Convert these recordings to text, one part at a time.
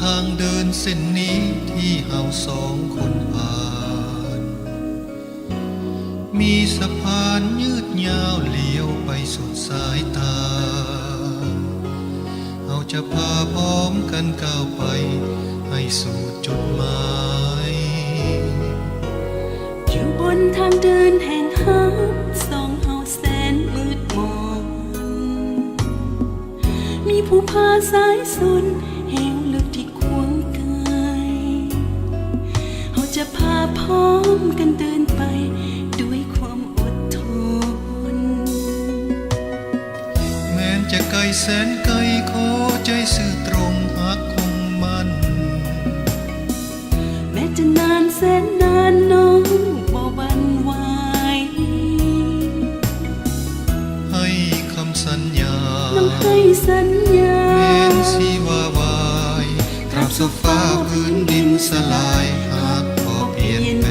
ทางเดินเส้นนี้ที่เฮาสองคนผ่านมีสะพานยืดยาวเลี้ยวไปสุดสายตาเฮาจะพาพร้อมกันก้าวไปให้สู่จุดหมายอยู่บนทางเดินแห่งหักสองเฮาแสนมืดมนมีผู้พาสายสนเหวลึกที่ควงกายเฮาจะพาพร้อมกันเดินไปด้วยความอดทนแม้นจะไกลแสนไกลขอใจสื่อตรงหักคงมันแม้จะนานแสนนานน้องบ่หวั่นไหวให้คำสัญญาน้องให้สัญญาแม้นสิว่าวายตราบสุดฟ้าพื้นดินสลายหากพอเปลี่ยนแปล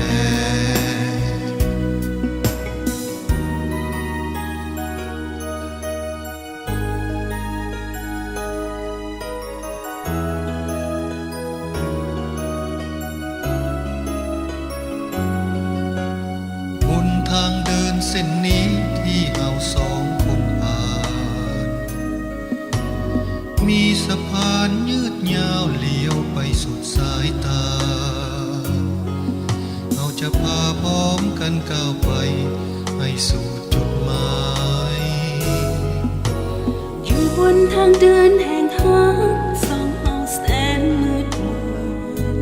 ทางเดินเส้นนี้ที่เฮาสองคนผ่านมีสะพานยืดยาวเลี้ยวไปสุดสายตาเฮาจะพาพร้อมกันก้าวไปให้สู่จุดหมายอยู่บนทางเดินแห่งหักสองเฮาแสนมืดมน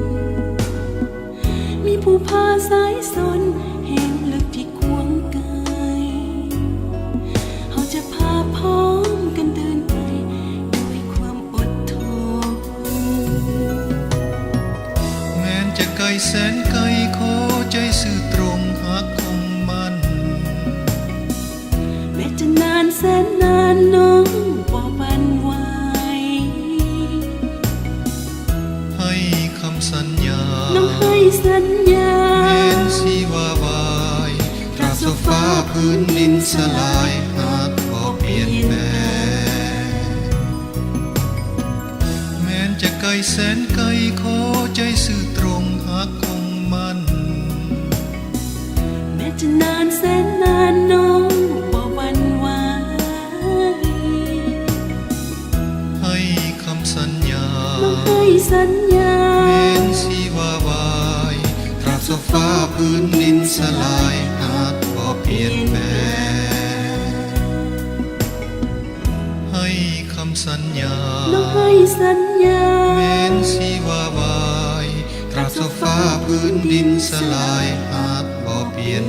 มีผู้พาสายสนเหวลึกที่ควงกายเฮาจะพาพร้อมกันเดินไปด้วยความอดทนแม้นจะไกลแสนไกลขอใจสื่อตรงหักคงมันแม้จะนานแสนนานน้องบ่หวั่นไหวให้คำสัญญาน้องให้สัญญาแม้นสิว่าวายตราบสุดฟ้าพื้นดินสลายหากพอเปลี่ยนแปลงแม้นจะไกลแสนไกลขอใจสื่อตรงหักคงมันแม้จะนานแสนนานน้องบ่หวั่นไหวให้คำสัญญาน้องให้สัญญาแม้นสิว่าวายตราบสุดฟ้าพื้นดินสลายหากพอเปลี่ยนแปลงให้คำสัญญาน้องให้สัญญาแม้นสิว่าวายตราบสุดฟ้าพื้นดินสลายหากพอเปลี่ยน